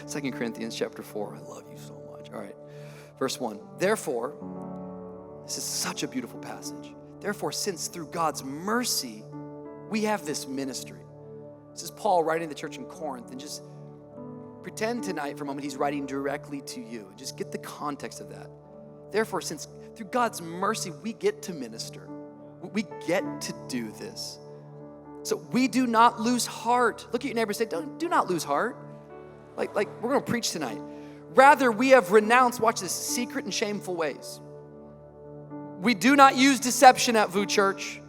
2 Corinthians chapter 4. I love you so much. All right. Verse 1. Therefore, this is such a beautiful passage. Therefore, since through God's mercy, we have this ministry. This is Paul writing to the church in Corinth, and just pretend tonight for a moment he's writing directly to you. Just get the context of that. Therefore, since through God's mercy, we get to minister. We get to do this. So we do not lose heart. Look at your neighbor and say, do not lose heart. Like we're going to preach tonight. Rather, we have renounced, watch this, secret and shameful ways. We do not use deception at VOO Church,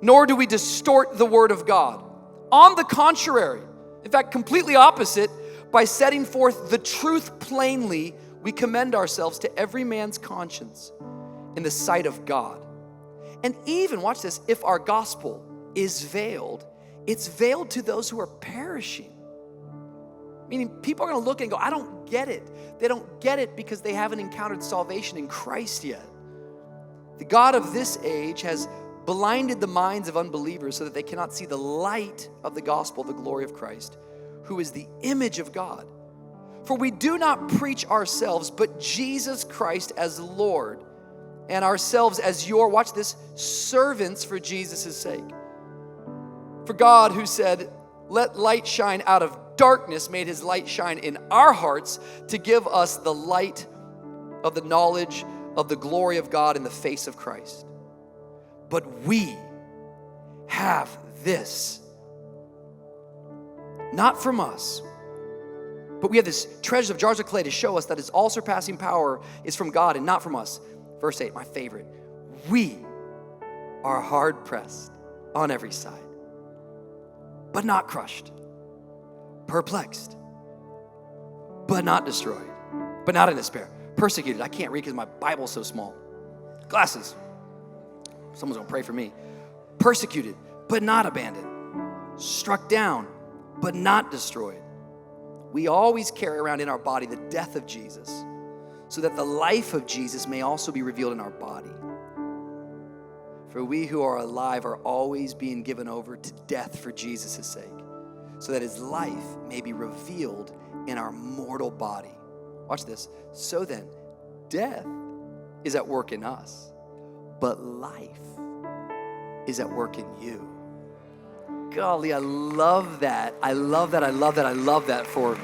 nor do we distort the word of God. On the contrary, in fact, completely opposite, by setting forth the truth plainly, we commend ourselves to every man's conscience in the sight of God. And even, watch this, if our gospel is veiled, it's veiled to those who are perishing. Meaning people are going to look and go, I don't get it. They don't get it because they haven't encountered salvation in Christ yet. The God of this age has blinded the minds of unbelievers so that they cannot see the light of the gospel, the glory of Christ, who is the image of God. For we do not preach ourselves, but Jesus Christ as Lord, and ourselves as your, watch this, servants for Jesus' sake. For God, who said, let light shine out of darkness, made his light shine in our hearts to give us the light of the knowledge of the glory of God in the face of Christ. But we have this, not from us, but we have this treasure of jars of clay to show us that his all-surpassing power is from God and not from us. Verse 8, my favorite. We are hard-pressed on every side, but not crushed, perplexed, but not destroyed, but not in despair, persecuted. I can't read because my Bible's so small. Glasses. Someone's going to pray for me. Persecuted, but not abandoned. Struck down, but not destroyed. We always carry around in our body the death of Jesus, so that the life of Jesus may also be revealed in our body. For we who are alive are always being given over to death for Jesus' sake, so that his life may be revealed in our mortal body. Watch this. So then, death is at work in us, but life is at work in you. Golly, I love that. I love that. I love that. I love that for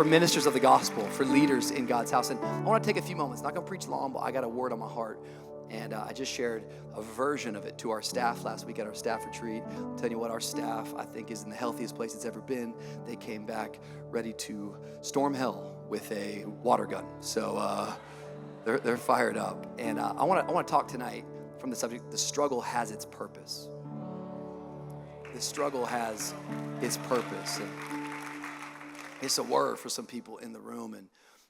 ministers of the gospel, for leaders in God's house. And I want to take a few moments. Not going to preach long, but I got a word on my heart. And I just shared a version of it to our staff last week at our staff retreat. I'm telling you what, our staff, I think, is in the healthiest place it's ever been. They came back ready to storm hell with a water gun. So they're fired up. And I want to talk tonight from the subject, the struggle has its purpose. The struggle has its purpose. And it's a word for some people in the room. And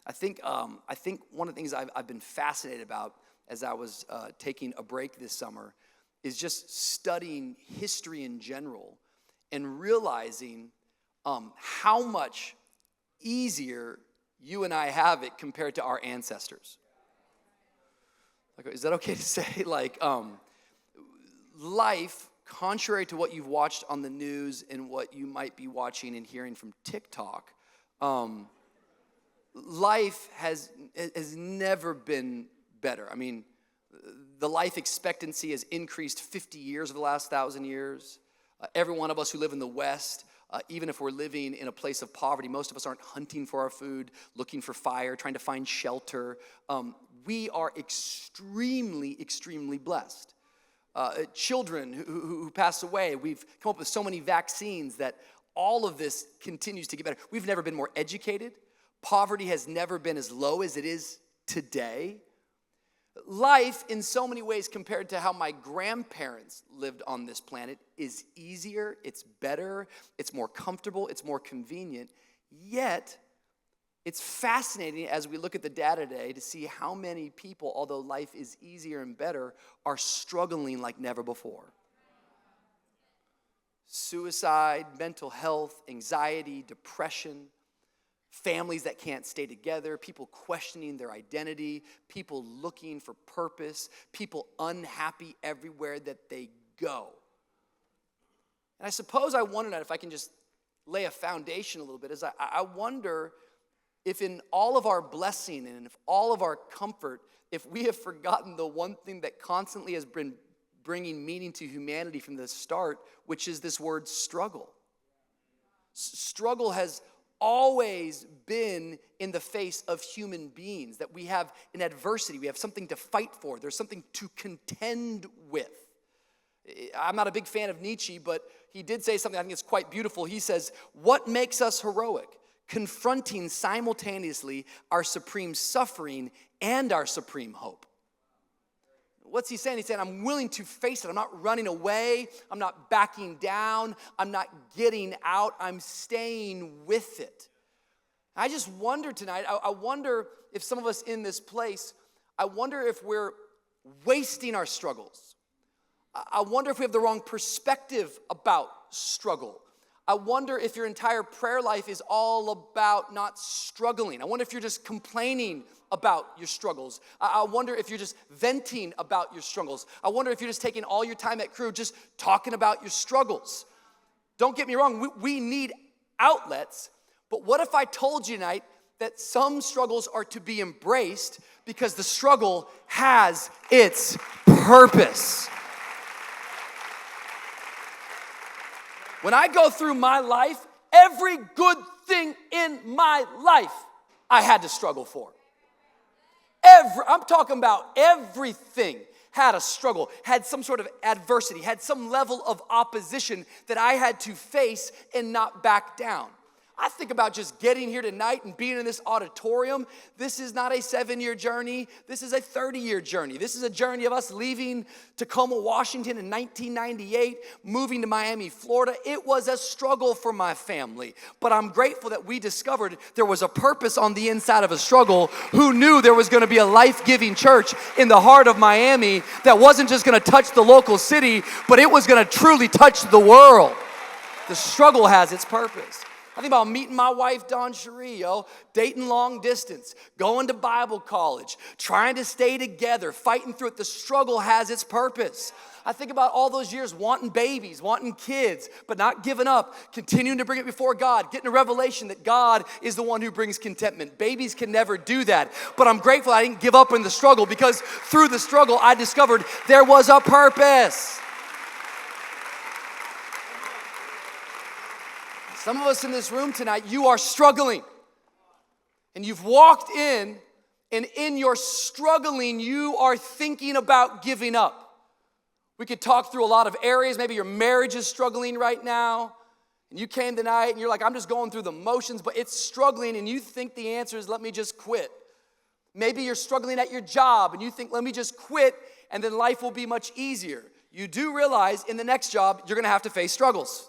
I think one of the things I've been fascinated about as I was taking a break this summer is just studying history in general and realizing how much easier you and I have it compared to our ancestors. Like, is that okay to say? Life, contrary to what you've watched on the news and what you might be watching and hearing from TikTok, life has never been better. I mean, the life expectancy has increased 50 years over the last 1,000 years. Every one of us who live in the West, even if we're living in a place of poverty, most of us aren't hunting for our food, looking for fire, trying to find shelter. We are extremely, extremely blessed. Children who pass away, we've come up with so many vaccines that all of this continues to get better. We've never been more educated. Poverty has never been as low as it is today. Life, in so many ways, compared to how my grandparents lived on this planet, is easier, it's better, it's more comfortable, it's more convenient. Yet, it's fascinating as we look at the data today to see how many people, although life is easier and better, are struggling like never before. Suicide, mental health, anxiety, depression, families that can't stay together, people questioning their identity, people looking for purpose, people unhappy everywhere that they go. And I suppose I wonder if I can just lay a foundation a little bit is I wonder if in all of our blessing and if all of our comfort, if we have forgotten the one thing that constantly has been bringing meaning to humanity from the start, which is this word struggle. Struggle has always been in the face of human beings, that we have an adversity, we have something to fight for, there's something to contend with. I'm not a big fan of Nietzsche, but he did say something I think is quite beautiful. He says, what makes us heroic? Confronting simultaneously our supreme suffering and our supreme hope. What's he saying? He's saying, I'm willing to face it. I'm not running away. I'm not backing down. I'm not getting out. I'm staying with it. I just wonder tonight, I wonder if some of us in this place, I wonder if we're wasting our struggles. I wonder if we have the wrong perspective about struggle. I wonder if your entire prayer life is all about not struggling. I wonder if you're just complaining about your struggles. I wonder if you're just venting about your struggles. I wonder if you're just taking all your time at Crew just talking about your struggles. Don't get me wrong, we need outlets, but what if I told you tonight that some struggles are to be embraced because the struggle has its purpose? When I go through my life, every good thing in my life I had to struggle for. I'm talking about everything had a struggle, had some sort of adversity, had some level of opposition that I had to face and not back down. I think about just getting here tonight and being in this auditorium. This is not a 7-year journey. This is a 30-year journey. This is a journey of us leaving Tacoma, Washington in 1998, moving to Miami, Florida. It was a struggle for my family, but I'm grateful that we discovered there was a purpose on the inside of a struggle. Who knew there was going to be a life-giving church in the heart of Miami that wasn't just going to touch the local city, but it was going to truly touch the world. The struggle has its purpose. I think about meeting my wife, Dawn Cherie, dating long distance, going to Bible college, trying to stay together, fighting through it. The struggle has its purpose. I think about all those years wanting babies, wanting kids, but not giving up, continuing to bring it before God, getting a revelation that God is the one who brings contentment. Babies can never do that, but I'm grateful I didn't give up in the struggle because through the struggle I discovered there was a purpose. Some of us in this room tonight, you are struggling. And you've walked in, and in your struggling, you are thinking about giving up. We could talk through a lot of areas. Maybe your marriage is struggling right now. And you came tonight, and you're like, I'm just going through the motions, but it's struggling, and you think the answer is, let me just quit. Maybe you're struggling at your job, and you think, let me just quit, and then life will be much easier. You do realize in the next job, you're going to have to face struggles.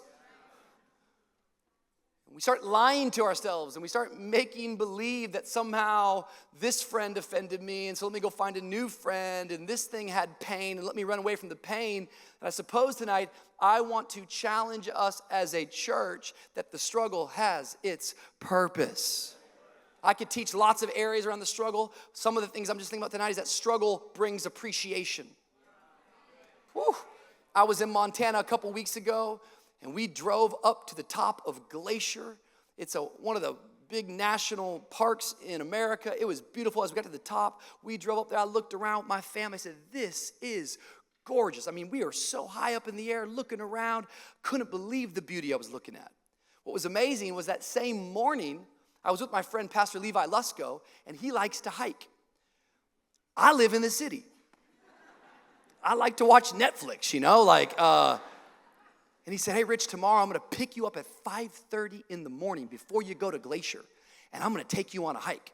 We start lying to ourselves and we start making believe that somehow this friend offended me, and so let me go find a new friend, and this thing had pain and let me run away from the pain. And I suppose tonight I want to challenge us as a church that the struggle has its purpose. I could teach lots of areas around the struggle. Some of the things I'm just thinking about tonight is that struggle brings appreciation. Whew. I was in Montana a couple weeks ago. And we drove up to the top of Glacier. It's one of the big national parks in America. It was beautiful. As we got to the top, we drove up there. I looked around with my family. I said, this is gorgeous. I mean, we are so high up in the air looking around. Couldn't believe the beauty I was looking at. What was amazing was that same morning, I was with my friend, Pastor Levi Lusko, and he likes to hike. I live in the city. I like to watch Netflix, And he said, hey, Rich, tomorrow I'm going to pick you up at 5:30 in the morning before you go to Glacier, and I'm going to take you on a hike.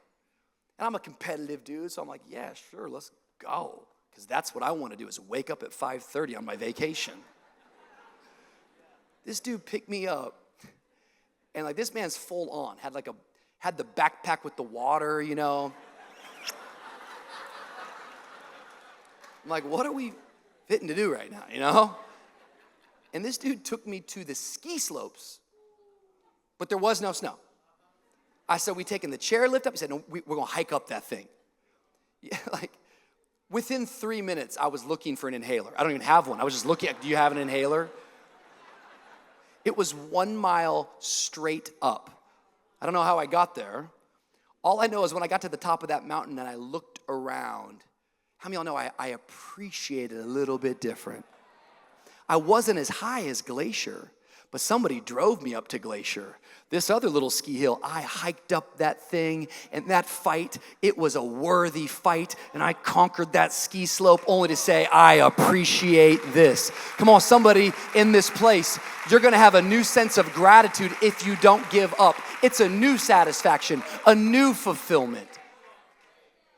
And I'm a competitive dude, so I'm like, yeah, sure, let's go, because that's what I want to do is wake up at 5:30 on my vacation. This dude picked me up, and this man's full on, had the backpack with the water, I'm like, what are we fitting to do right now, And this dude took me to the ski slopes, but there was no snow. I said, we taking the chairlift up? He said, no, we're going to hike up that thing. Yeah, within 3 minutes, I was looking for an inhaler. I don't even have one. I was just looking at, do you have an inhaler? It was 1 mile straight up. I don't know how I got there. All I know is when I got to the top of that mountain and I looked around, how many of y'all know I appreciate it a little bit different? I wasn't as high as Glacier, but somebody drove me up to Glacier. This other little ski hill, I hiked up that thing, and that fight, it was a worthy fight, and I conquered that ski slope only to say, I appreciate this. Come on, somebody in this place, you're gonna have a new sense of gratitude if you don't give up. It's a new satisfaction, a new fulfillment.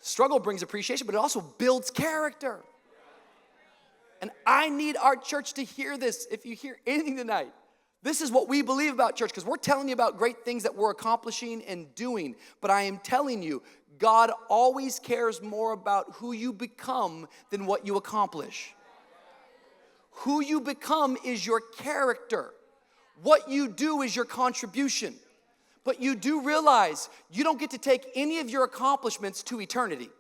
Struggle brings appreciation, but it also builds character. And I need our church to hear this. If you hear anything tonight, this is what we believe about church, because we're telling you about great things that we're accomplishing and doing. But I am telling you, God always cares more about who you become than what you accomplish. Who you become is your character. What you do is your contribution. But you do realize you don't get to take any of your accomplishments to eternity.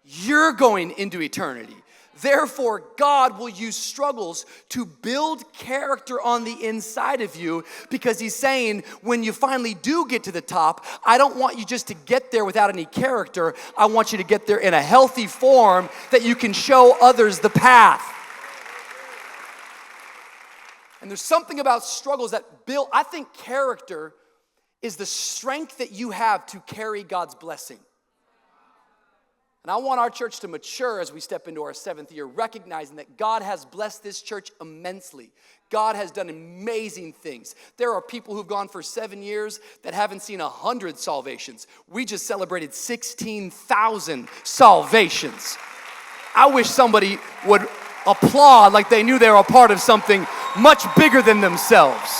You're going into eternity. Therefore, God will use struggles to build character on the inside of you, because he's saying, when you finally do get to the top, I don't want you just to get there without any character. I want you to get there in a healthy form that you can show others the path. And there's something about struggles that build, I think character is the strength that you have to carry God's blessing. And I want our church to mature as we step into our 7th year, recognizing that God has blessed this church immensely. God has done amazing things. There are people who've gone for 7 years that haven't seen 100 salvations. We just celebrated 16,000 salvations. I wish somebody would applaud like they knew they were a part of something much bigger than themselves.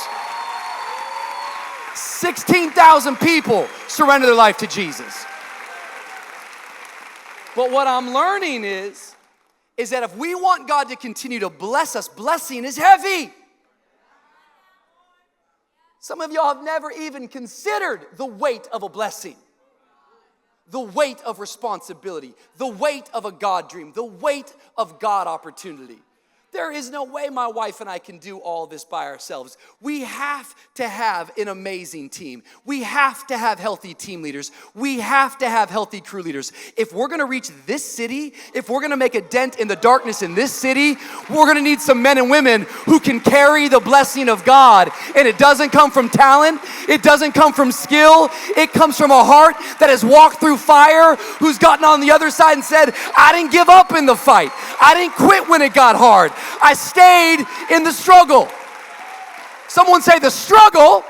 16,000 people surrender their life to Jesus. But what I'm learning is that if we want God to continue to bless us, blessing is heavy. Some of y'all have never even considered the weight of a blessing, the weight of responsibility, the weight of a God dream, the weight of God opportunity. There is no way my wife and I can do all this by ourselves. We have to have an amazing team. We have to have healthy team leaders. We have to have healthy crew leaders. If we're gonna reach this city, if we're gonna make a dent in the darkness in this city, we're gonna need some men and women who can carry the blessing of God. And it doesn't come from talent. It doesn't come from skill. It comes from a heart that has walked through fire, who's gotten on the other side and said, I didn't give up in the fight. I didn't quit when it got hard. I stayed in the struggle. Someone say, the struggle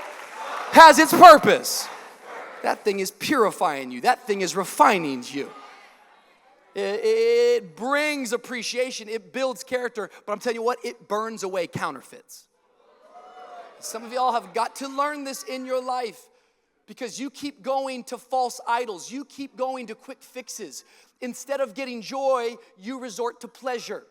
has its purpose. That thing is purifying you. That thing is refining you. It brings appreciation. It builds character. But I'm telling you what, it burns away counterfeits. Some of y'all have got to learn this in your life, because you keep going to false idols. You keep going to quick fixes. Instead of getting joy, you resort to pleasure.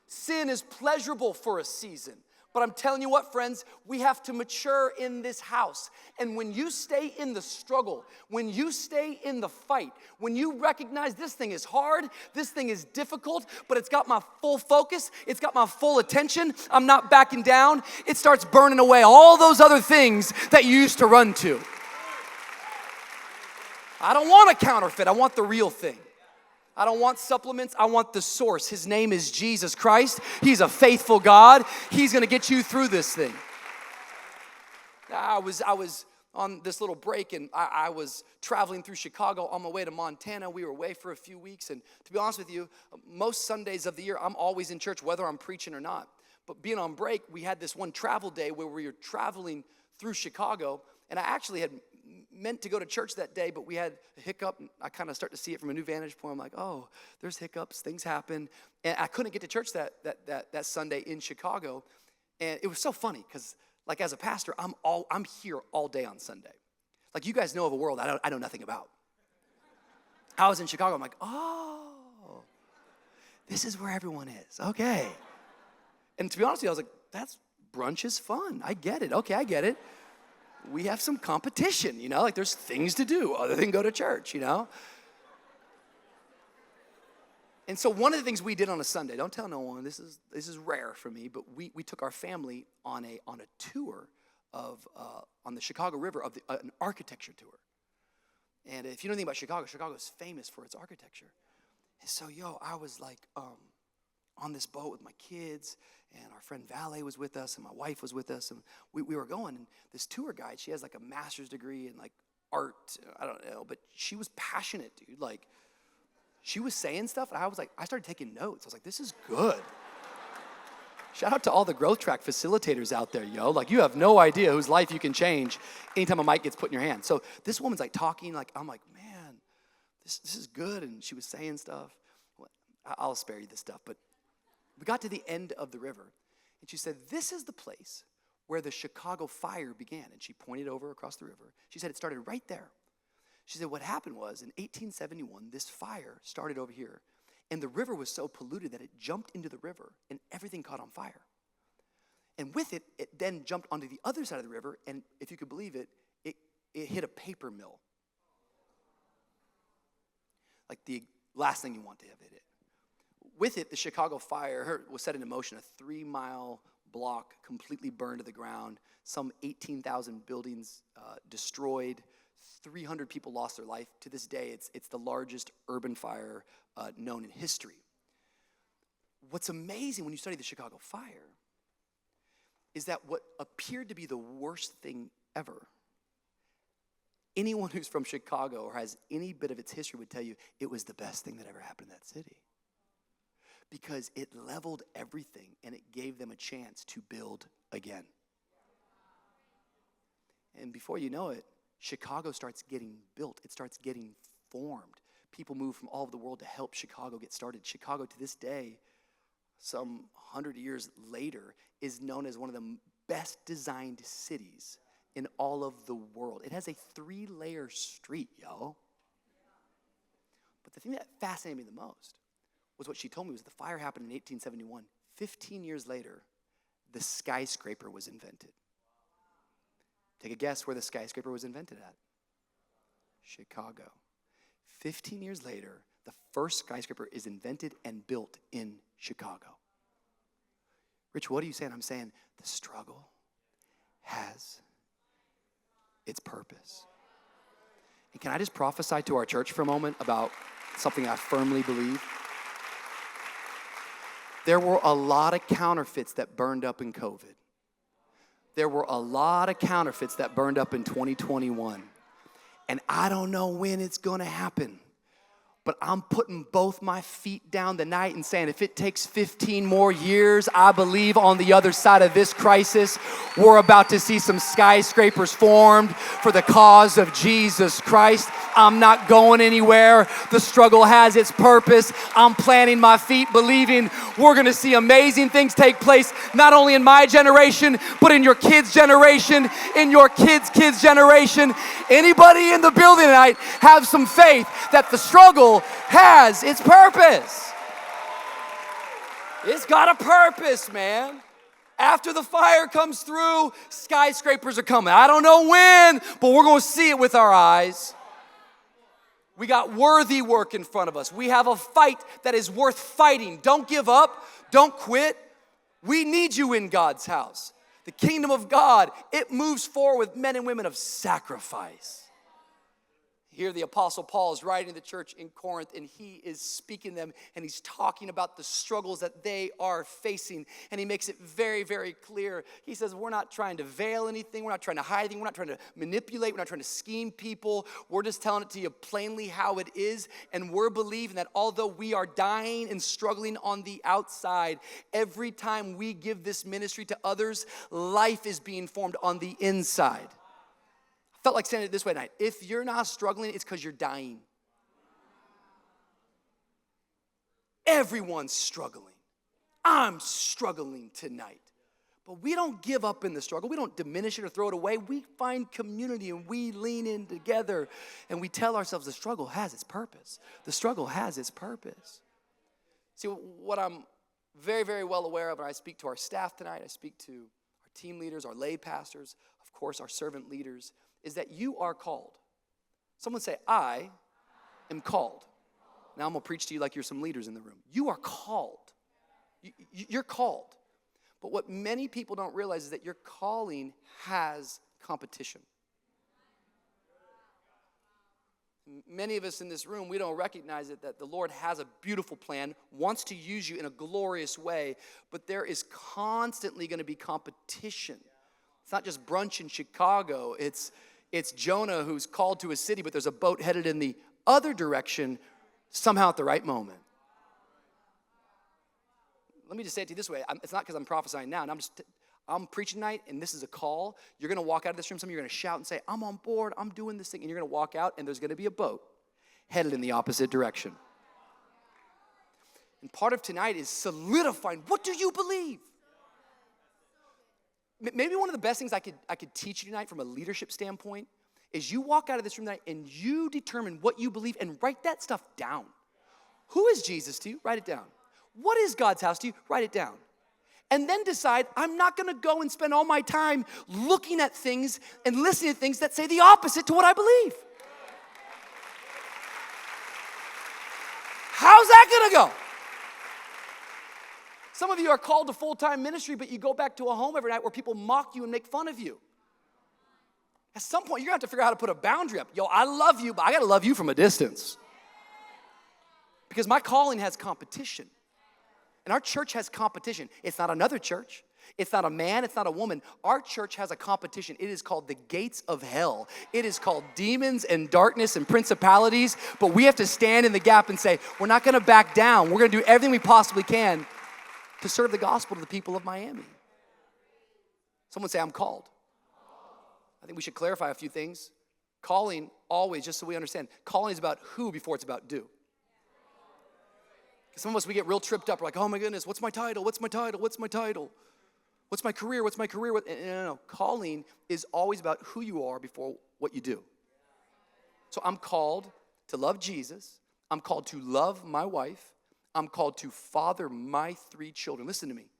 Sin is pleasurable for a season. But I'm telling you what, friends, we have to mature in this house. And when you stay in the struggle, when you stay in the fight, when you recognize this thing is hard, this thing is difficult, but it's got my full focus, it's got my full attention, I'm not backing down, it starts burning away all those other things that you used to run to. I don't want a counterfeit, I want the real thing. I don't want supplements, I want the source. His name is Jesus Christ. He's a faithful God. He's gonna get you through this thing. I was on this little break, and I was traveling through Chicago on my way to Montana. We were away for a few weeks, and to be honest with you, most Sundays of the year, I'm always in church, whether I'm preaching or not. But being on break, we had this one travel day where we were traveling through Chicago, and I actually had meant to go to church that day, but we had a hiccup. I kind of start to see it from a new vantage point. I'm like, oh, there's hiccups, things happen. And I couldn't get to church that Sunday in Chicago. And it was so funny because, like, as a pastor, I'm here all day on Sunday. Like, you guys know of a world I know nothing about. I was in Chicago. I'm like, oh, this is where everyone is. Okay. And to be honest with you, I was like, brunch is fun. I get it. Okay, I get it. We have some competition, like there's things to do other than go to church, And so one of the things we did on a Sunday, don't tell no one, this is rare for me, but we took our family on a tour of on the Chicago River of an architecture tour. And if you know anything about Chicago is famous for its architecture. And so, I was like on this boat with my kids, and our friend Valet was with us, and my wife was with us, and we were going. And this tour guide, she has like a master's degree in like art, I don't know, but she was passionate, dude. Like, she was saying stuff, and I started taking notes. I was like, this is good. Shout out to all the growth track facilitators out there, Like, you have no idea whose life you can change anytime a mic gets put in your hand. So this woman's like talking, like, I'm like, man, this is good. And she was saying stuff. Well, I'll spare you this stuff. But we got to the end of the river, and she said, this is the place where the Chicago fire began. And she pointed over across the river. She said it started right there. She said what happened was in 1871, this fire started over here. And the river was so polluted that it jumped into the river and everything caught on fire. And with it, it then jumped onto the other side of the river, and if you could believe it, it hit a paper mill. Like the last thing you want to have hit it. With it, the Chicago fire was set into motion, a 3-mile block completely burned to the ground, some 18,000 buildings destroyed, 300 people lost their life. To this day, it's the largest urban fire known in history. What's amazing when you study the Chicago fire is that what appeared to be the worst thing ever, anyone who's from Chicago or has any bit of its history would tell you it was the best thing that ever happened in that city. Because it leveled everything and it gave them a chance to build again. And before you know it, Chicago starts getting built. It starts getting formed. People move from all over the world to help Chicago get started. Chicago, to this day, some 100 years later, is known as one of the best designed cities in all of the world. It has a 3-layer street, y'all. But the thing that fascinated me the most was what she told me was the fire happened in 1871. 15 years later, the skyscraper was invented. Take a guess where the skyscraper was invented at. Chicago. 15 years later, the first skyscraper is invented and built in Chicago. Rich, what are you saying? I'm saying the struggle has its purpose. And can I just prophesy to our church for a moment about something I firmly believe? There were a lot of counterfeits that burned up in COVID. There were a lot of counterfeits that burned up in 2021. And I don't know when it's going to happen. But I'm putting both my feet down tonight and saying if it takes 15 more years, I believe on the other side of this crisis, we're about to see some skyscrapers formed for the cause of Jesus Christ. I'm not going anywhere. The struggle has its purpose. I'm planting my feet, believing we're going to see amazing things take place, not only in my generation, but in your kids' generation, in your kids' generation. Anybody in the building tonight have some faith that the struggle has its purpose. It's got a purpose, man. After the fire comes through, skyscrapers are coming. I don't know when, but we're going to see it with our eyes. We got worthy work in front of us. We have a fight that is worth fighting. Don't give up. Don't quit. We need you in God's house. The kingdom of God, it moves forward with men and women of sacrifice. Here the Apostle Paul is writing to the church in Corinth, and he is speaking to them, and he's talking about the struggles that they are facing. And he makes it very, very clear. He says, we're not trying to veil anything. We're not trying to hide anything. We're not trying to manipulate. We're not trying to scheme people. We're just telling it to you plainly how it is. And we're believing that although we are dying and struggling on the outside, every time we give this ministry to others, life is being formed on the inside. Felt like saying it this way tonight. If you're not struggling, it's because you're dying. Everyone's struggling. I'm struggling tonight. But we don't give up in the struggle. We don't diminish it or throw it away. We find community and we lean in together and we tell ourselves the struggle has its purpose. The struggle has its purpose. See, what I'm very, very well aware of, and I speak to our staff tonight, I speak to our team leaders, our lay pastors, of course, our servant leaders, is that you are called. Someone say, I am called. Now I'm going to preach to you like you're some leaders in the room. You are called. You're called. But what many people don't realize is that your calling has competition. Many of us in this room, we don't recognize it, that the Lord has a beautiful plan, wants to use you in a glorious way, but there is constantly going to be competition. It's not just brunch in Chicago. It's Jonah who's called to a city, but there's a boat headed in the other direction somehow at the right moment. Let me just say it to you this way. It's not because I'm prophesying now, and I'm preaching tonight, and this is a call. You're going to walk out of this room. Some of you are going to shout and say, I'm on board. I'm doing this thing. And you're going to walk out, and there's going to be a boat headed in the opposite direction. And part of tonight is solidifying, what do you believe? Maybe one of the best things I could teach you tonight from a leadership standpoint is you walk out of this room tonight, and you determine what you believe and write that stuff down. Who is Jesus to you? Write it down. What is God's house to you? Write it down. And then decide, I'm not going to go and spend all my time looking at things and listening to things that say the opposite to what I believe. How's that going to go? Some of you are called to full-time ministry, but you go back to a home every night where people mock you and make fun of you. At some point, you're going to have to figure out how to put a boundary up. Yo, I love you, but I got to love you from a distance. Because my calling has competition. And our church has competition. It's not another church. It's not a man. It's not a woman. Our church has a competition. It is called the gates of hell. It is called demons and darkness and principalities. But we have to stand in the gap and say, we're not going to back down. We're going to do everything we possibly can to serve the gospel to the people of Miami. Someone say, I'm called. I think we should clarify a few things. Calling always, just so we understand, calling is about who before it's about do. Some of us, we get real tripped up. We're like, oh my goodness, what's my title? What's my title? What's my title? What's my career? What's my career? No. Calling is always about who you are before what you do. So I'm called to love Jesus. I'm called to love my wife. I'm called to father my 3 children. Listen to me.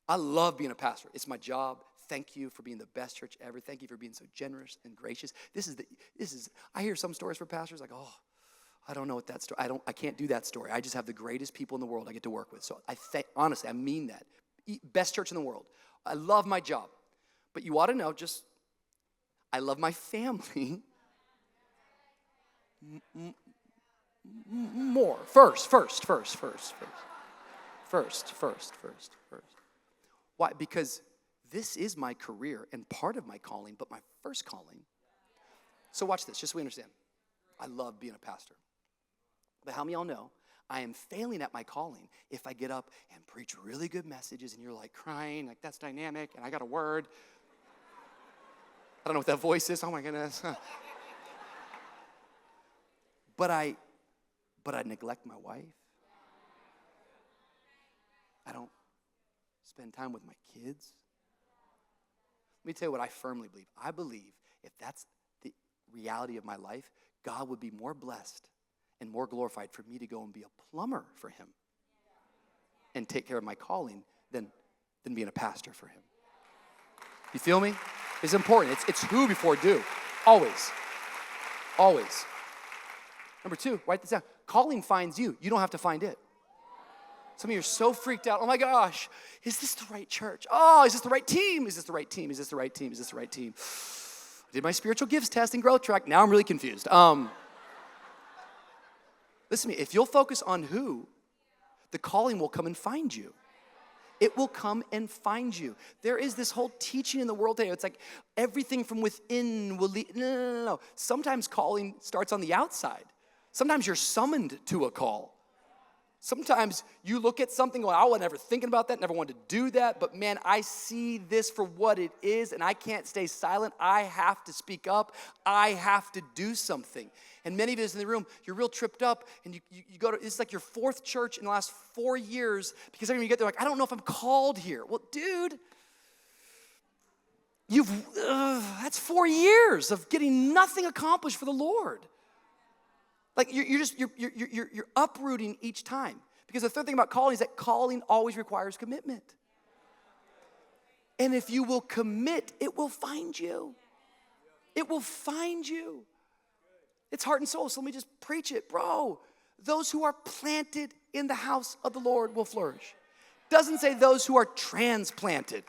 I love being a pastor. It's my job. Thank you for being the best church ever. Thank you for being so generous and gracious. I hear some stories for pastors like, oh, I don't know what that story, I can't do that story. I just have the greatest people in the world I get to work with. So honestly, I mean that. Best church in the world. I love my job. But you ought to know I love my family more. First. Why? Because this is my career and part of my calling, but my first calling. So watch this, just so we understand. I love being a pastor. But how many of y'all know I am failing at my calling if I get up and preach really good messages and you're like crying, like that's dynamic, and I got a word. I don't know what that voice is. Oh my goodness. But I neglect my wife. I don't spend time with my kids. Let me tell you what I firmly believe. I believe if that's the reality of my life, God would be more blessed and more glorified for me to go and be a plumber for him and take care of my calling than being a pastor for him. You feel me? It's important. It's who before do. Always. Always. Number 2, write this down. Calling finds you. You don't have to find it. Some of you are so freaked out. Oh my gosh, is this the right church? Oh, is this the right team? Is this the right team? Is this the right team? Is this the right team? I did my spiritual gifts test and growth track. Now I'm really confused. Listen to me, if you'll focus on who, the calling will come and find you. It will come and find you. There is this whole teaching in the world today. It's like everything from within will lead. No. Sometimes calling starts on the outside. Sometimes you're summoned to a call. Sometimes you look at something going, I was never thinking about that, never wanted to do that, but man, I see this for what it is, and I can't stay silent. I have to speak up. I have to do something. And many of us in the room, you're real tripped up, and you go to, it's like your 4th church in the last 4 years, because every time you get there, like, I don't know if I'm called here. Well, dude, that's 4 years of getting nothing accomplished for the Lord. Like you're uprooting each time. Because the third thing about calling is that calling always requires commitment. And if you will commit, it will find you. It will find you. It's heart and soul, so let me just preach it. Bro, those who are planted in the house of the Lord will flourish. Doesn't say those who are transplanted.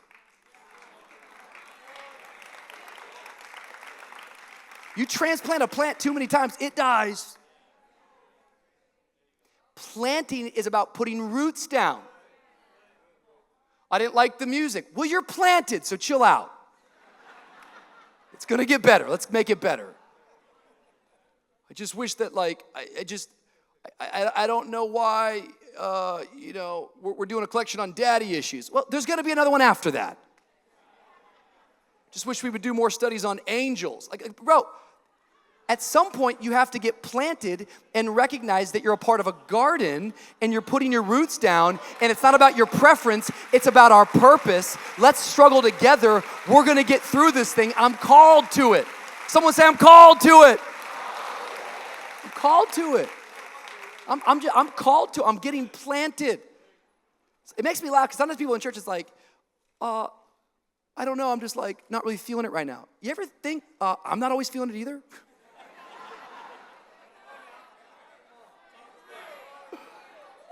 You transplant a plant too many times, it dies. Planting is about putting roots down. I didn't like the music. Well, you're planted, so chill out. It's gonna get better. Let's make it better. I just wish that, like, I don't know why, we're doing a collection on daddy issues. Well, there's gonna be another one after that. Just wish we would do more studies on angels. Like, bro, at some point you have to get planted and recognize that you're a part of a garden and you're putting your roots down, and it's not about your preference, it's about our purpose. Let's struggle together. We're gonna get through this thing. I'm called to it. Someone say, I'm called to it. I'm called to it. I'm called to it. I'm getting planted. It makes me laugh because sometimes people in church is like, I don't know, I'm just like not really feeling it right now. You ever think, I'm not always feeling it either?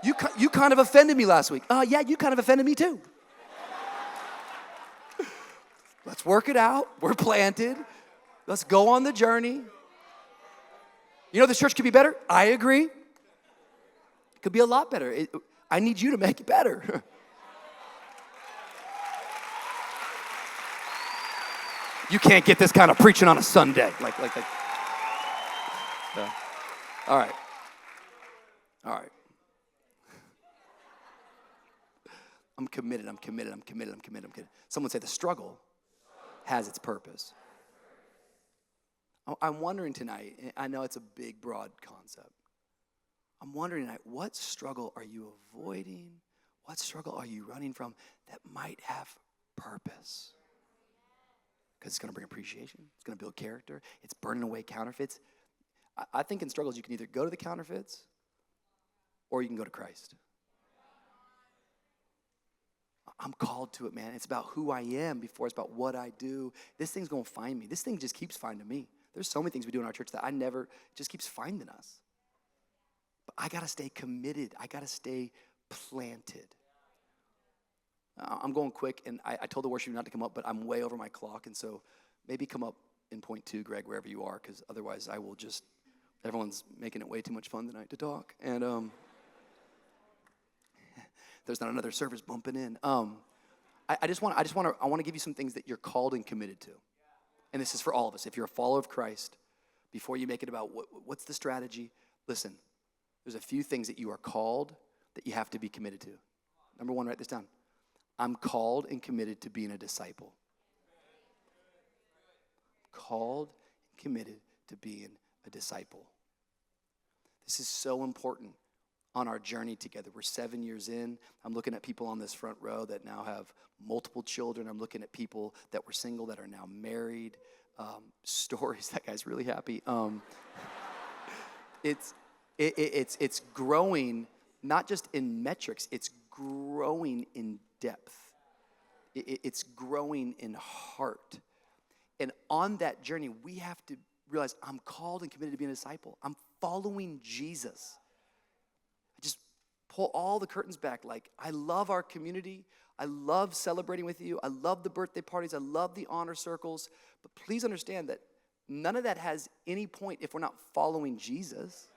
You kind of offended me last week. Yeah, you kind of offended me too. Let's work it out. We're planted. Let's go on the journey. You know, this church could be better. I agree. It could be a lot better. I need you to make it better. You can't get this kind of preaching on a Sunday. Like. All right. I'm committed. Someone say the struggle has its purpose. I'm wondering tonight, I know it's a big, broad concept. I'm wondering tonight, what struggle are you avoiding? What struggle are you running from that might have purpose? Because it's going to bring appreciation. It's going to build character. It's burning away counterfeits. I think in struggles, you can either go to the counterfeits or you can go to Christ. I'm called to it, man. It's about who I am before it's about what I do. This thing's going to find me. This thing just keeps finding me. There's so many things we do in our church that just keeps finding us. But I got to stay committed. I got to stay planted. I'm going quick, and I told the worship not to come up, but I'm way over my clock, and so maybe come up in point 2, Greg, wherever you are, because otherwise I will just, everyone's making it way too much fun tonight to talk, and there's not another service bumping in. I want to give you some things that you're called and committed to, and this is for all of us. If you're a follower of Christ, before you make it about what's the strategy, listen, there's a few things that you are called that you have to be committed to. Number 1, write this down. I'm called and committed to being a disciple. Called and committed to being a disciple. This is so important on our journey together. We're 7 years in. I'm looking at people on this front row that now have multiple children. I'm looking at people that were single that are now married. Stories. That guy's really happy. It's growing, not just in metrics. It's growing in depth. It's growing in heart. And on that journey, we have to realize I'm called and committed to being a disciple. I'm following Jesus. I just pull all the curtains back. Like, I love our community. I love celebrating with you. I love the birthday parties. I love the honor circles. But please understand that none of that has any point if we're not following Jesus.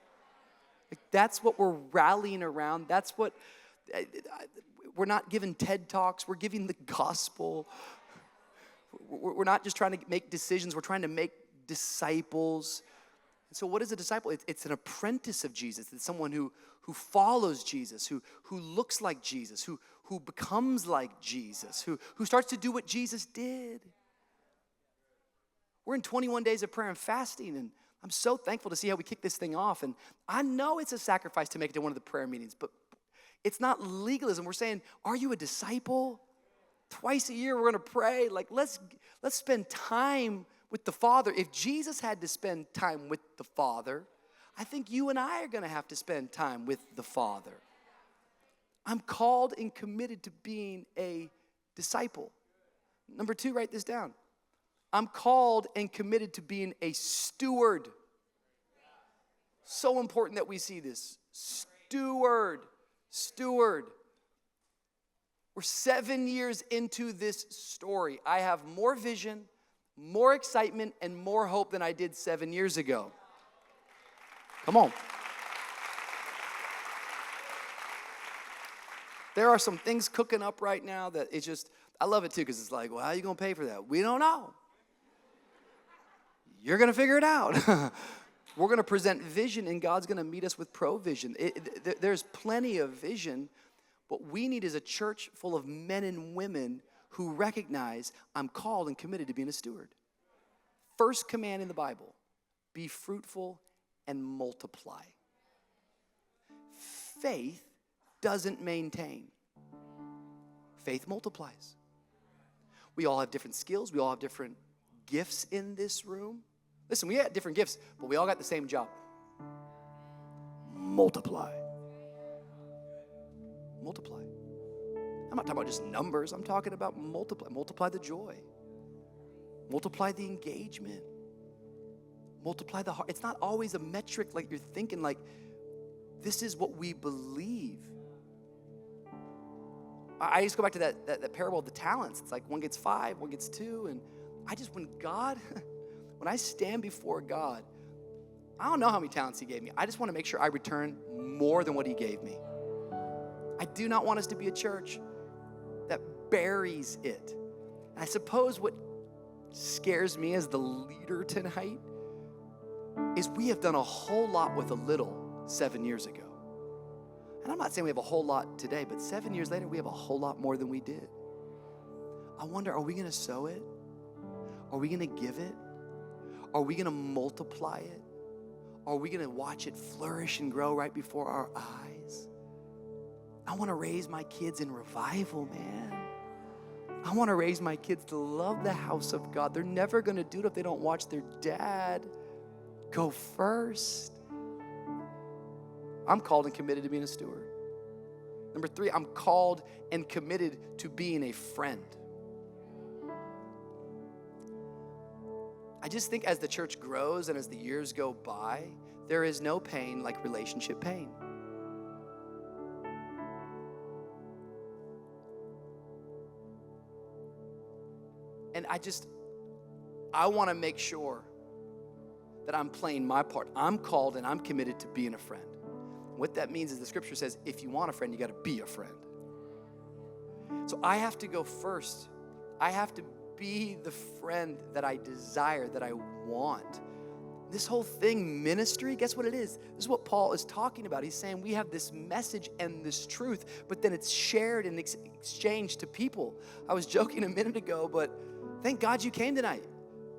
Like, that's what we're rallying around. That's what... We're not giving TED Talks. We're giving the gospel. We're not just trying to make decisions. We're trying to make disciples. And so what is a disciple? It's an apprentice of Jesus. It's someone who follows Jesus, who looks like Jesus, who becomes like Jesus, who starts to do what Jesus did. We're in 21 days of prayer and fasting, and I'm so thankful to see how we kick this thing off. And I know it's a sacrifice to make it to one of the prayer meetings, but it's not legalism. We're saying, are you a disciple? Twice a year we're going to pray. Like, let's spend time with the Father. If Jesus had to spend time with the Father, I think you and I are going to have to spend time with the Father. I'm called and committed to being a disciple. Number 2, write this down. I'm called and committed to being a steward. So important that we see this. Steward. Steward. We're 7 years into this story. I have more vision, more excitement, and more hope than I did 7 years ago. Come on. There are some things cooking up right now that it's just, I love it too, because it's like, well, how are you going to pay for that? We don't know. You're going to figure it out. We're going to present vision, and God's going to meet us with provision. There's plenty of vision. What we need is a church full of men and women who recognize I'm called and committed to being a steward. First command in the Bible, be fruitful and multiply. Faith doesn't maintain. Faith multiplies. We all have different skills. We all have different gifts in this room. Listen, we have different gifts, but we all got the same job. Multiply. Multiply. I'm not talking about just numbers. I'm talking about multiply. Multiply the joy. Multiply the engagement. Multiply the heart. It's not always a metric like you're thinking, like this is what we believe. I used to go back to that parable of the talents. It's like one gets 5, one gets 2. And when I stand before God, I don't know how many talents he gave me. I just want to make sure I return more than what he gave me. I do not want us to be a church that buries it. And I suppose what scares me as the leader tonight is we have done a whole lot with a little 7 years ago. And I'm not saying we have a whole lot today, but 7 years later, we have a whole lot more than we did. I wonder, are we going to sow it? Are we going to give it? Are we going to multiply it? Are we going to watch it flourish and grow right before our eyes? I want to raise my kids in revival, man. I want to raise my kids to love the house of God. They're never going to do it if they don't watch their dad go first. I'm called and committed to being a steward. Number 3, I'm called and committed to being a friend. I just think as the church grows and as the years go by, there is no pain like relationship pain. And I want to make sure that I'm playing my part. I'm called and I'm committed to being a friend. What that means is the scripture says, if you want a friend, you got to be a friend. So I have to go first. I have to be the friend that I desire, that I want. This whole thing, ministry, guess what it is? This is what Paul is talking about. He's saying we have this message and this truth, but then it's shared and exchanged to people. I was joking a minute ago, but thank God you came tonight,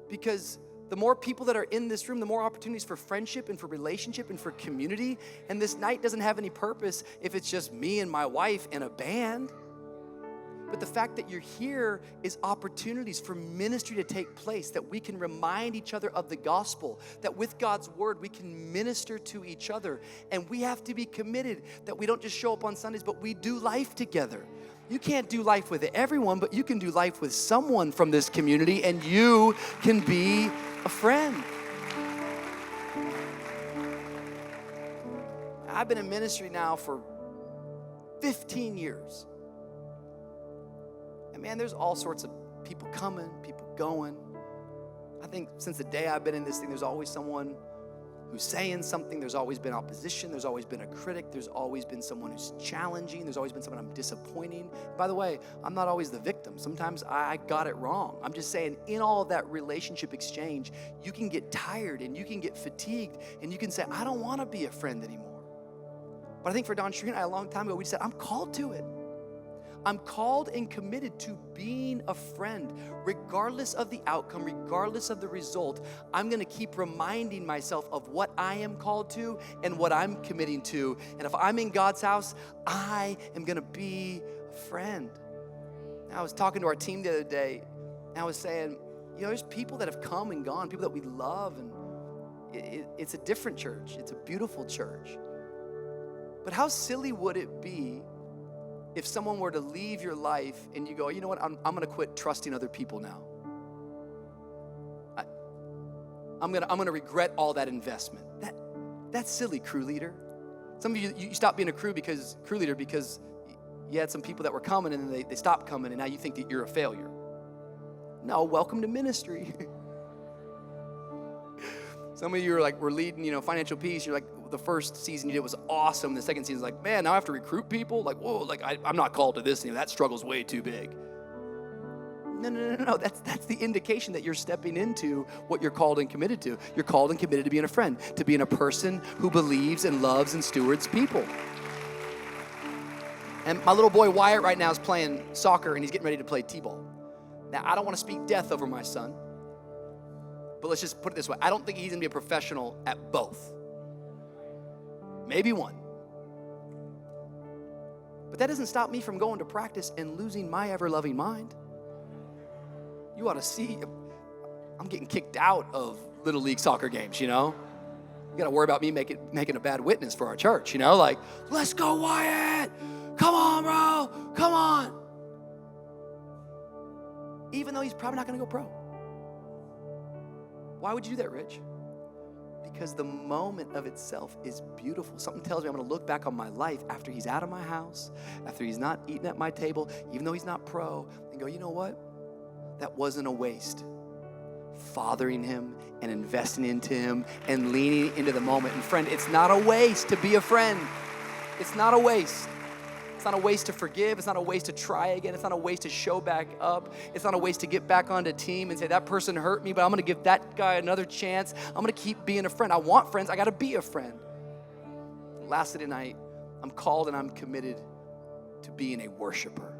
because the more people that are in this room, the more opportunities for friendship and for relationship and for community. And this night doesn't have any purpose if it's just me and my wife and a band. But the fact that you're here is opportunities for ministry to take place, that we can remind each other of the gospel, that with God's word we can minister to each other. And we have to be committed that we don't just show up on Sundays, but we do life together. You can't do life with everyone, but you can do life with someone from this community, and you can be a friend. I've been in ministry now for 15 years. And man, there's all sorts of people coming, people going. I think since the day I've been in this thing, there's always someone who's saying something. There's always been opposition. There's always been a critic. There's always been someone who's challenging. There's always been someone I'm disappointing. By the way, I'm not always the victim. Sometimes I got it wrong. I'm just saying, in all of that relationship exchange, you can get tired and you can get fatigued and you can say, I don't want to be a friend anymore. But I think for Don Shreen and I, a long time ago, we said, I'm called to it. I'm called and committed to being a friend. Regardless of the outcome, regardless of the result, I'm going to keep reminding myself of what I am called to and what I'm committing to. And if I'm in God's house, I am going to be a friend. Now, I was talking to our team the other day, and I was saying, there's people that have come and gone, people that we love, and it's a different church. It's a beautiful church. But how silly would it be if someone were to leave your life and you go, you know what, I'm going to quit trusting other people now. I'm going to regret all that investment. That's silly, crew leader. Some of you stopped being a crew leader because you had some people that were coming and then they stopped coming, and now you think that you're a failure. No, welcome to ministry. Some of you were leading, financial peace. You're like, the first season you did was awesome. The second season is like, man, now I have to recruit people. Like, whoa, like I'm not called to this. That struggle's way too big. No. That's the indication that you're stepping into what you're called and committed to. You're called and committed to being a friend, to being a person who believes and loves and stewards people. And my little boy Wyatt right now is playing soccer, and he's getting ready to play t-ball. Now, I don't want to speak death over my son, but let's just put it this way. I don't think he's going to be a professional at both. Maybe one. But that doesn't stop me from going to practice and losing my ever-loving mind. You ought to see, I'm getting kicked out of Little League soccer games, You got to worry about me making a bad witness for our church, Like, let's go, Wyatt. Come on, bro. Come on. Even though he's probably not going to go pro. Why would you do that, Rich? Because the moment of itself is beautiful. Something tells me I'm going to look back on my life after he's out of my house, after he's not eating at my table, even though he's not pro, and go, you know what? That wasn't a waste. Fathering him and investing into him and leaning into the moment. And friend, it's not a waste to be a friend. It's not a waste. It's not a waste to forgive. It's not a waste to try again. It's not a waste to show back up. It's not a waste to get back onto team and say, that person hurt me, but I'm going to give that guy another chance. I'm going to keep being a friend. I want friends. I got to be a friend. Lastly tonight, I'm called and I'm committed to being a worshiper.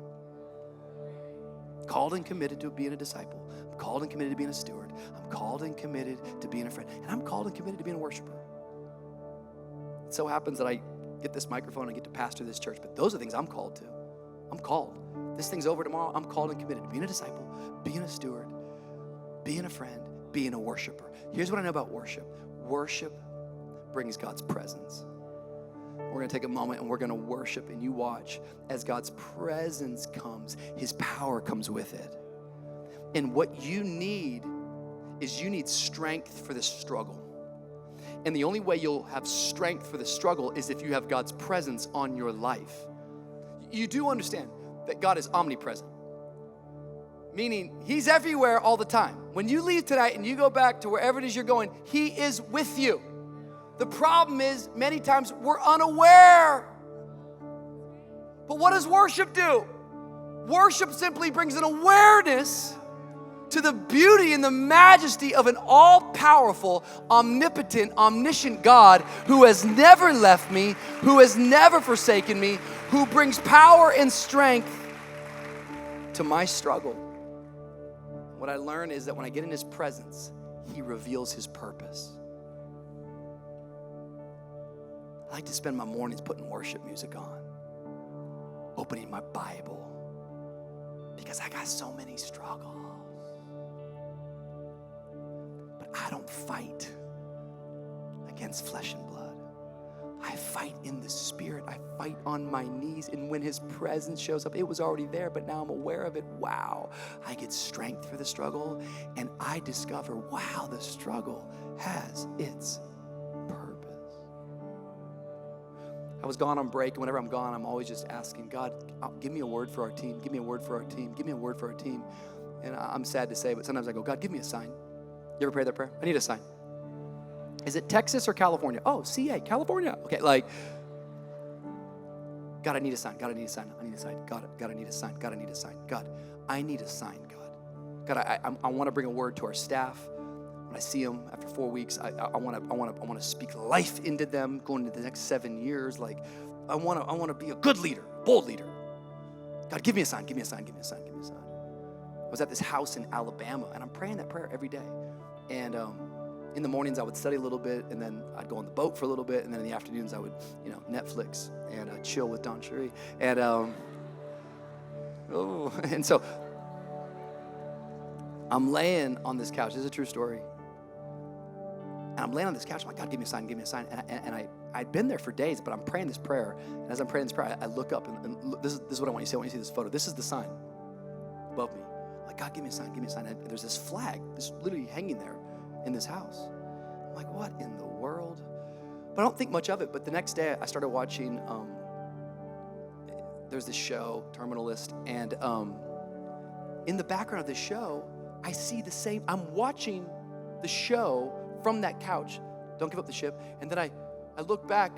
Called and committed to being a disciple. I'm called and committed to being a steward. I'm called and committed to being a friend. And I'm called and committed to being a worshiper. It so happens that I get this microphone and get to pastor this church, but those are things I'm called to. I'm called. This thing's over tomorrow. I'm called and committed to being a disciple, being a steward, being a friend, being a worshiper. Here's what I know about worship. Worship brings God's presence. We're going to take a moment and we're going to worship, and you watch as God's presence comes, his power comes with it. And what you need is you need strength for the struggle. And the only way you'll have strength for the struggle is if you have God's presence on your life. You do understand that God is omnipresent, meaning he's everywhere all the time. When you leave tonight and you go back to wherever it is you're going, he is with you. The problem is many times we're unaware. But what does worship do? Worship simply brings an awareness to the beauty and the majesty of an all-powerful, omnipotent, omniscient God who has never left me, who has never forsaken me, who brings power and strength to my struggle. What I learn is that when I get in his presence, he reveals his purpose. I like to spend my mornings putting worship music on, opening my Bible, because I got so many struggles. But I don't fight against flesh and blood. I fight in the spirit. I fight on my knees. And when his presence shows up, it was already there, but now I'm aware of it. Wow, I get strength for the struggle. And I discover, wow, the struggle has its purpose. I was gone on break, and whenever I'm gone, I'm always just asking, God, give me a word for our team. Give me a word for our team. Give me a word for our team. And I'm sad to say, but sometimes I go, God, give me a sign. You ever pray that prayer? I need a sign. Is it Texas or California? Oh, CA, California. Okay, like, God, I need a sign. God, I need a sign. I need a sign. God, I need a sign. God, I need a sign. God, I need a sign, God. God, I want to bring a word to our staff. When I see them after 4 weeks, I want to speak life into them going into the next 7 years. Like, I want to be a good leader, bold leader. God, give me a sign. Give me a sign. Give me a sign. Give me a sign. I was at this house in Alabama, and I'm praying that prayer every day. And in the mornings, I would study a little bit, and then I'd go on the boat for a little bit, and then in the afternoons, I would, Netflix and chill with Don Cherie. And and so I'm laying on this couch. This is a true story. And I'm laying on this couch. I'm like, God, give me a sign, give me a sign. And I'd been there for days, but I'm praying this prayer. And as I'm praying this prayer, I look up, and look, this is what I want you to see. I want you to see this photo. This is the sign above me. I'm like, God, give me a sign, give me a sign. And there's this flag, this literally hanging there in this house. I'm like, what in the world? But I don't think much of it. But the next day, I started watching, there's this show, Terminalist, and in the background of the show, I see the same, I'm watching the show from that couch, Don't Give Up the Ship, and then I look back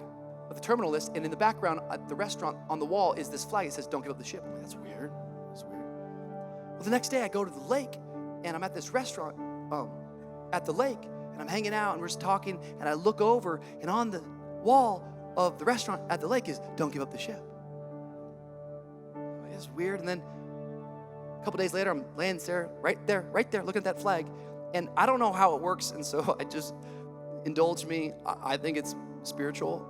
at the Terminalist, and in the background at the restaurant on the wall is this flag. It says, Don't Give Up the Ship. I'm like, that's weird. Well, the next day I go to the lake, and I'm at this restaurant at the lake, and I'm hanging out, and we're just talking, and I look over, and on the wall of the restaurant at the lake is, Don't Give Up the Ship. I'm like, that's weird. And then a couple days later, I'm laying there, right there, looking at that flag, and I don't know how it works, and so I just indulge me. I think it's spiritual.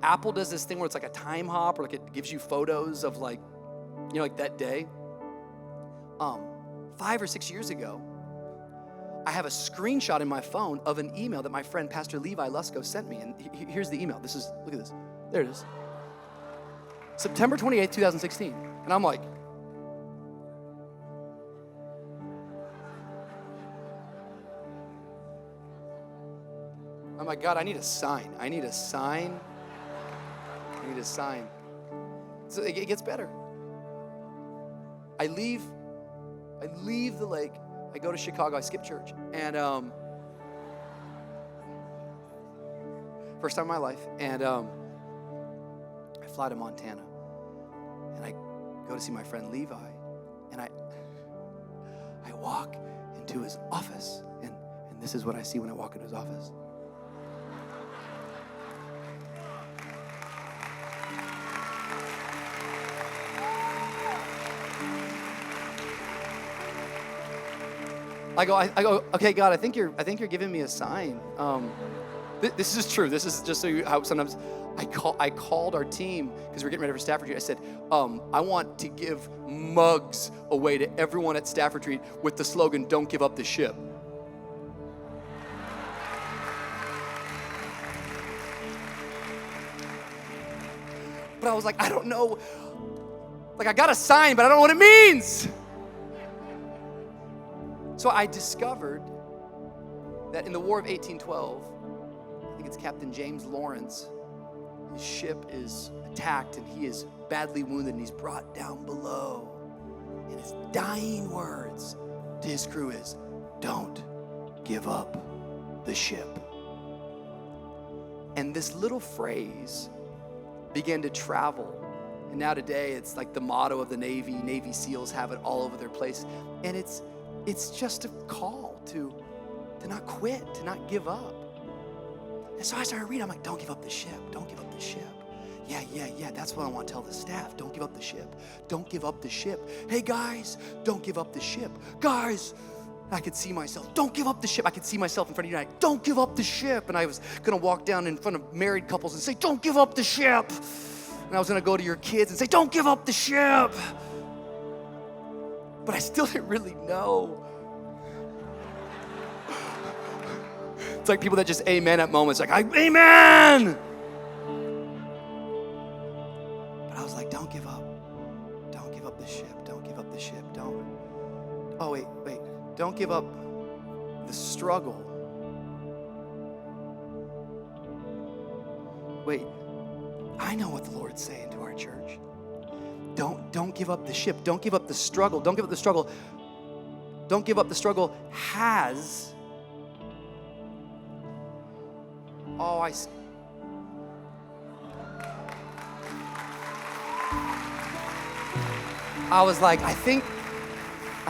Apple does this thing where it's like a time hop, or like it gives you photos of like, you know, like that day. 5 or 6 years ago, I have a screenshot in my phone of an email that my friend Pastor Levi Lusko sent me, and here's the email. Look at this. There it is. September 28th, 2016. And I'm like, God, I need a sign. So it gets better. I leave the lake. I go to Chicago. I skip church. And first time in my life. And I fly to Montana. And I go to see my friend Levi. And I walk into his office. And this is what I see when I walk into his office. I go, okay, God, I think you're giving me a sign. This is true. This is just how sometimes I called our team because we're getting ready for Staff Retreat. I said, I want to give mugs away to everyone at Staff Retreat with the slogan, Don't Give Up the Ship. But I was like, I don't know. Like, I got a sign, but I don't know what it means. So I discovered that in the War of 1812, I think it's Captain James Lawrence, his ship is attacked and he is badly wounded and he's brought down below. And his dying words to his crew is, don't give up the ship. And this little phrase began to travel. And now today it's like the motto of the Navy. Navy SEALs have it all over their place. And it's just a call to not quit, to not give up. And so I started reading. I'm like, don't give up the ship. Don't give up the ship. Yeah. That's what I want to tell the staff. Don't give up the ship. Don't give up the ship. Hey, guys, don't give up the ship. Guys, I could see myself. Don't give up the ship. I could see myself in front of you tonight. Don't give up the ship. And I was going to walk down in front of married couples and say, don't give up the ship. And I was going to go to your kids and say, don't give up the ship. But I still didn't really know. It's like people that just amen at moments, like, amen! But I was like, don't give up. Don't give up the ship. Don't give up the ship. Wait. Don't give up the struggle. Wait, I know what the Lord's saying to our church. Don't give up the ship. Don't give up the struggle. Don't give up the struggle. Don't give up the struggle has. I was like, I think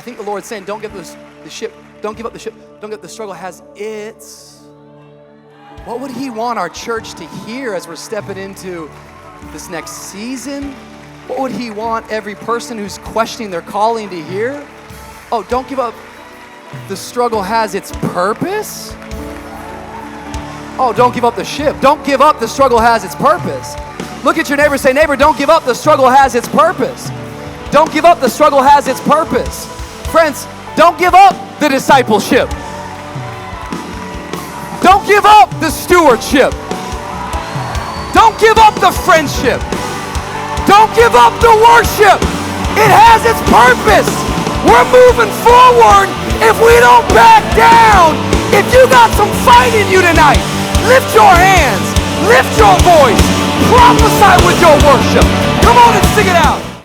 the Lord's saying, don't give up the ship. Don't give up the ship. Don't give up the struggle has its. What would he want our church to hear as we're stepping into this next season? What would he want every person who's questioning their calling to hear? Oh, don't give up. The struggle has its purpose. Oh, don't give up the ship. Don't give up. The struggle has its purpose. Look at your neighbor. Say, neighbor, don't give up. The struggle has its purpose. Don't give up. The struggle has its purpose. Friends, don't give up the discipleship. Don't give up the stewardship. Don't give up the friendship. Don't give up the worship. It has its purpose. We're moving forward if we don't back down. If you got some fight in you tonight, Lift your hands. Lift your voice. Prophesy with your worship. Come on and sing it out.